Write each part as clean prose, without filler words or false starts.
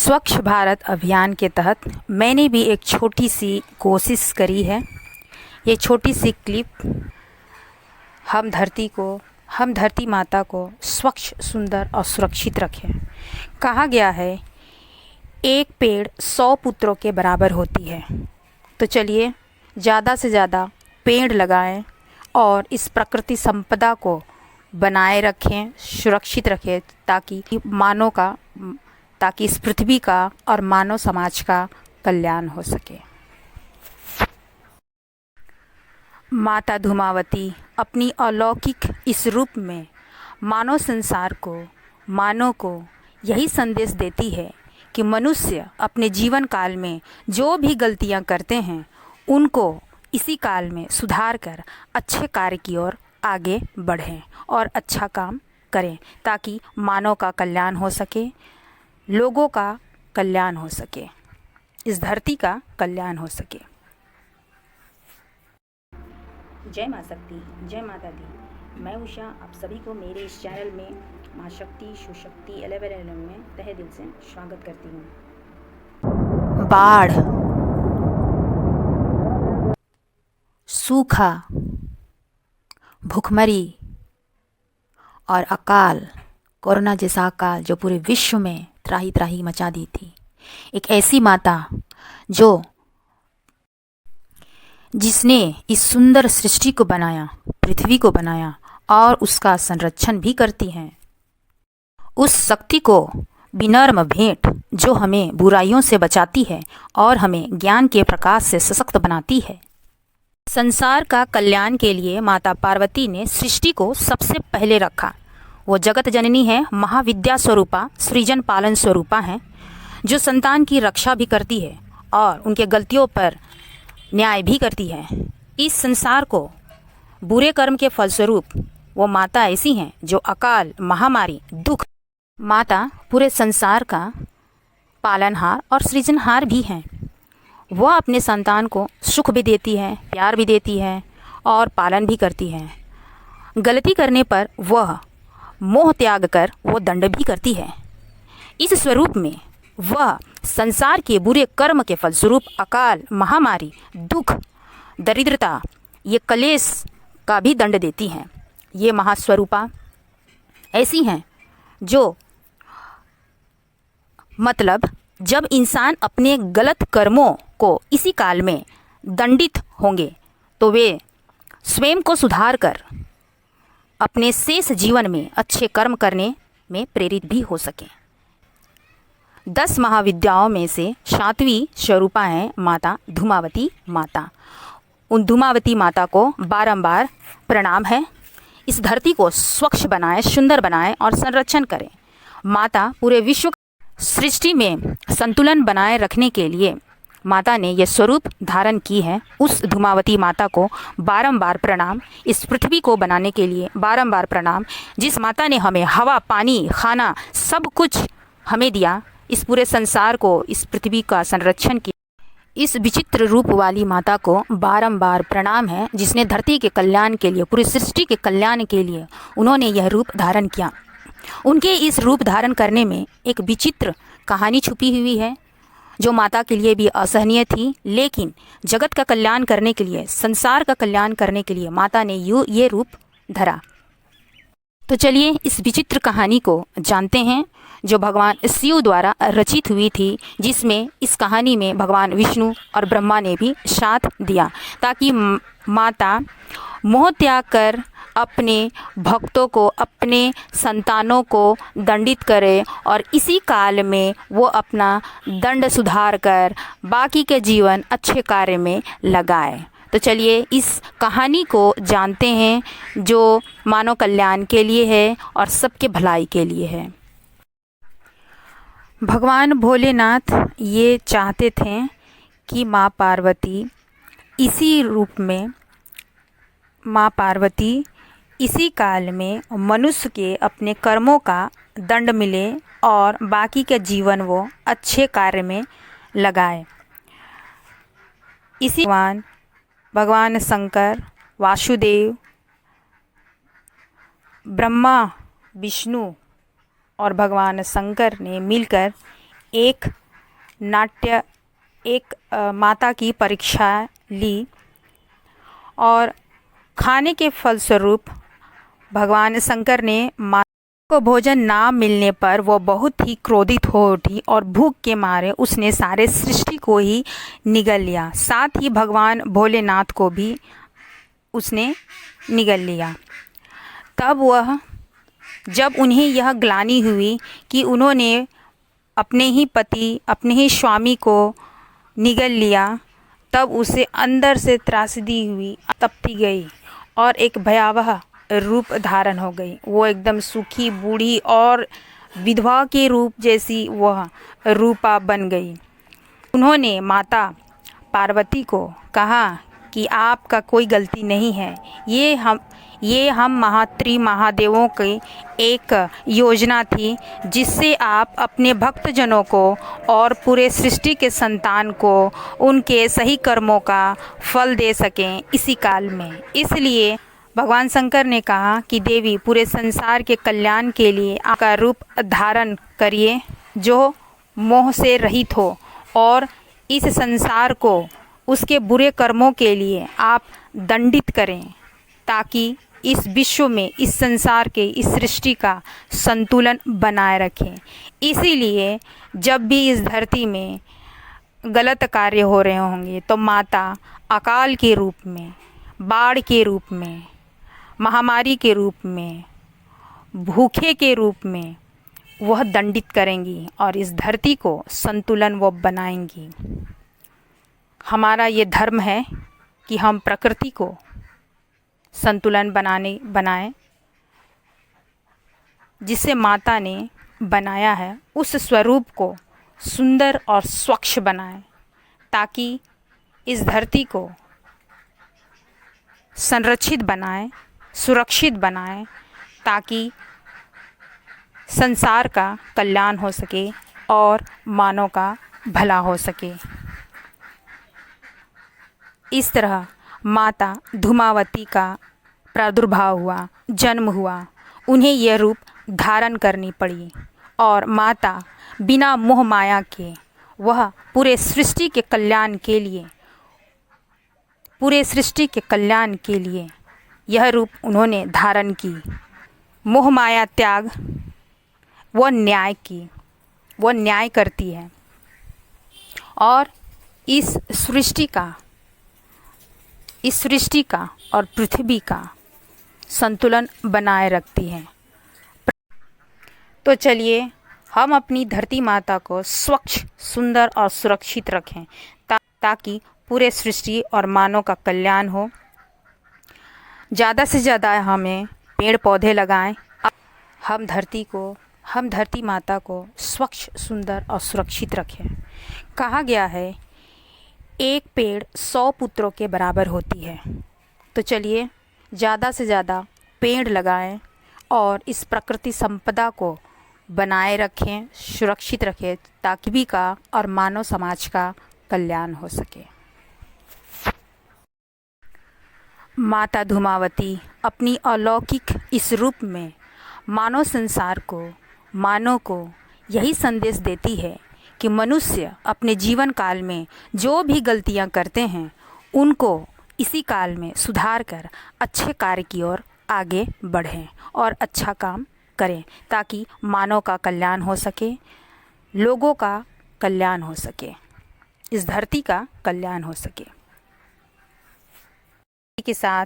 स्वच्छ भारत अभियान के तहत मैंने भी एक छोटी सी कोशिश करी है। ये छोटी सी क्लिप हम धरती माता को स्वच्छ, सुंदर और सुरक्षित रखें। कहा गया है एक पेड़ 100 पुत्रों के बराबर होती है। तो चलिए ज़्यादा से ज़्यादा पेड़ लगाएं और इस प्रकृति संपदा को बनाए रखें, सुरक्षित रखें, ताकि इस पृथ्वी का और मानव समाज का कल्याण हो सके। माता धूमावती अपनी अलौकिक इस रूप में मानव को यही संदेश देती है कि मनुष्य अपने जीवन काल में जो भी गलतियां करते हैं उनको इसी काल में सुधार कर अच्छे कार्य की ओर आगे बढ़ें और अच्छा काम करें, ताकि मानव का कल्याण हो सके, लोगों का कल्याण हो सके, इस धरती का कल्याण हो सके। जय माँ शक्ति, जय माता दी। मैं उषा आप सभी को मेरे इस चैनल में माँ शक्ति सुशक्ति 11 में तहे दिल से स्वागत करती हूँ। बाढ़, सूखा, भूखमरी और अकाल, कोरोना जैसा अकाल जो पूरे विश्व में त्राही त्राही मचा दी थी। एक ऐसी माता जिसने इस सुंदर सृष्टि को बनाया, पृथ्वी को बनाया और उसका संरक्षण भी करती हैं। उस शक्ति को विनम्र भेंट जो हमें बुराइयों से बचाती है और हमें ज्ञान के प्रकाश से सशक्त बनाती है। संसार का कल्याण के लिए माता पार्वती ने सृष्टि को सबसे पहले रखा। वो जगत जननी है, महाविद्या स्वरूपा, सृजन पालन स्वरूपा है, जो संतान की रक्षा भी करती है और उनके गलतियों पर न्याय भी करती है। इस संसार को बुरे कर्म के फलस्वरूप वो माता ऐसी हैं जो अकाल, महामारी, दुख, माता पूरे संसार का पालनहार और सृजनहार भी हैं। वह अपने संतान को सुख भी देती है, प्यार भी देती है और पालन भी करती है। गलती करने पर वह मोह त्याग कर वो दंड भी करती है। इस स्वरूप में वह संसार के बुरे कर्म के फलस्वरूप अकाल, महामारी, दुख, दरिद्रता, ये कलेश का भी दंड देती हैं। ये महास्वरूपा ऐसी हैं जो जब इंसान अपने गलत कर्मों को इसी काल में दंडित होंगे तो वे स्वयं को सुधार कर अपने शेष जीवन में अच्छे कर्म करने में प्रेरित भी हो सकें। 10 महाविद्याओं में से 7वीं स्वरूपा है माता धूमावती माता। उन धूमावती माता को बारंबार प्रणाम है। इस धरती को स्वच्छ बनाए, सुंदर बनाए और संरक्षण करें। माता पूरे विश्व सृष्टि में संतुलन बनाए रखने के लिए माता ने यह स्वरूप धारण की है। उस धूमावती माता को बारंबार प्रणाम। इस पृथ्वी को बनाने के लिए बारंबार प्रणाम। जिस माता ने हमें हवा, पानी, खाना सब कुछ हमें दिया, इस पूरे संसार को, इस पृथ्वी का संरक्षण किया, इस विचित्र रूप वाली माता को बारंबार प्रणाम है। जिसने धरती के कल्याण के लिए, पूरी सृष्टि के कल्याण के लिए उन्होंने यह रूप धारण किया। उनके इस रूप धारण करने में एक विचित्र कहानी छुपी हुई है जो माता के लिए भी असहनीय थी, लेकिन जगत का कल्याण करने के लिए, संसार का कल्याण करने के लिए माता ने ये रूप धरा। तो चलिए इस विचित्र कहानी को जानते हैं जो भगवान शिव द्वारा रचित हुई थी, जिसमें इस कहानी में भगवान विष्णु और ब्रह्मा ने भी साथ दिया, ताकि माता मोह त्याग कर अपने भक्तों को, अपने संतानों को दंडित करे और इसी काल में वो अपना दंड सुधार कर बाकी के जीवन अच्छे कार्य में लगाए। तो चलिए इस कहानी को जानते हैं जो मानव कल्याण के लिए है और सबके भलाई के लिए है। भगवान भोलेनाथ ये चाहते थे कि माँ पार्वती इसी काल में मनुष्य के अपने कर्मों का दंड मिले और बाकी के जीवन वो अच्छे कार्य में लगाए। इसी भगवान शंकर, वासुदेव, ब्रह्मा, विष्णु और भगवान शंकर ने मिलकर एक माता की परीक्षा ली और खाने के फलस्वरूप भगवान शंकर ने माता को भोजन ना मिलने पर वो बहुत ही क्रोधित हो उठी और भूख के मारे उसने सारे सृष्टि को ही निगल लिया, साथ ही भगवान भोलेनाथ को भी उसने निगल लिया। तब जब उन्हें यह ग्लानि हुई कि उन्होंने अपने ही पति, अपने ही स्वामी को निगल लिया, तब उसे अंदर से त्रासदी हुई, तपती गई और एक भयावह रूप धारण हो गई। वो एकदम सूखी, बूढ़ी और विधवा के रूप जैसी वह रूपा बन गई। उन्होंने माता पार्वती को कहा कि आपका कोई गलती नहीं है, ये हम महादेवों की एक योजना थी जिससे आप अपने भक्तजनों को और पूरे सृष्टि के संतान को उनके सही कर्मों का फल दे सकें इसी काल में। इसलिए भगवान शंकर ने कहा कि देवी, पूरे संसार के कल्याण के लिए आपका रूप धारण करिए जो मोह से रहित हो और इस संसार को उसके बुरे कर्मों के लिए आप दंडित करें, ताकि इस विश्व में, इस संसार के, इस सृष्टि का संतुलन बनाए रखें। इसीलिए जब भी इस धरती में गलत कार्य हो रहे होंगे तो माता अकाल के रूप में, बाढ़ के रूप में, महामारी के रूप में, भूखे के रूप में वह दंडित करेंगी और इस धरती को संतुलन वो बनाएंगी। हमारा ये धर्म है कि हम प्रकृति को संतुलन बनाएं, जिसे माता ने बनाया है उस स्वरूप को सुंदर और स्वच्छ बनाएं, ताकि इस धरती को संरक्षित बनाएं, सुरक्षित बनाएं, ताकि संसार का कल्याण हो सके और मानव का भला हो सके। इस तरह माता धूमावती का प्रादुर्भाव हुआ, जन्म हुआ, उन्हें यह रूप धारण करनी पड़ी और माता बिना मोह माया के वह पूरे सृष्टि के कल्याण के लिए यह रूप उन्होंने धारण की। मोह माया त्याग वह न्याय करती है और इस सृष्टि का और पृथ्वी का संतुलन बनाए रखती है। तो चलिए हम अपनी धरती माता को स्वच्छ, सुंदर और सुरक्षित रखें, ताकि पूरे सृष्टि और मानव का कल्याण हो। ज़्यादा से ज़्यादा हमें पेड़ पौधे लगाएं। हम धरती माता को स्वच्छ, सुंदर और सुरक्षित रखें। कहा गया है, एक पेड़ 100 पुत्रों के बराबर होती है। तो चलिए ज़्यादा से ज़्यादा पेड़ लगाएं और इस प्रकृति संपदा को बनाए रखें, सुरक्षित रखें, ताकि भी का और मानव समाज का कल्याण हो सके। माता धूमावती अपनी अलौकिक इस रूप में मानव संसार को, मानव को यही संदेश देती है कि मनुष्य अपने जीवन काल में जो भी गलतियां करते हैं उनको इसी काल में सुधार कर अच्छे कार्य की ओर आगे बढ़ें और अच्छा काम करें, ताकि मानव का कल्याण हो सके, लोगों का कल्याण हो सके, इस धरती का कल्याण हो सके। के साथ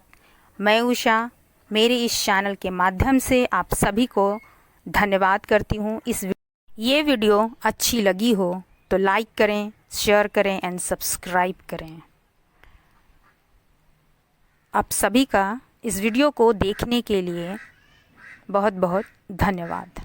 मैं उषा मेरे इस चैनल के माध्यम से आप सभी को धन्यवाद करती हूँ। ये वीडियो अच्छी लगी हो तो लाइक करें, शेयर करें एंड सब्सक्राइब करें। आप सभी का इस वीडियो को देखने के लिए बहुत बहुत धन्यवाद।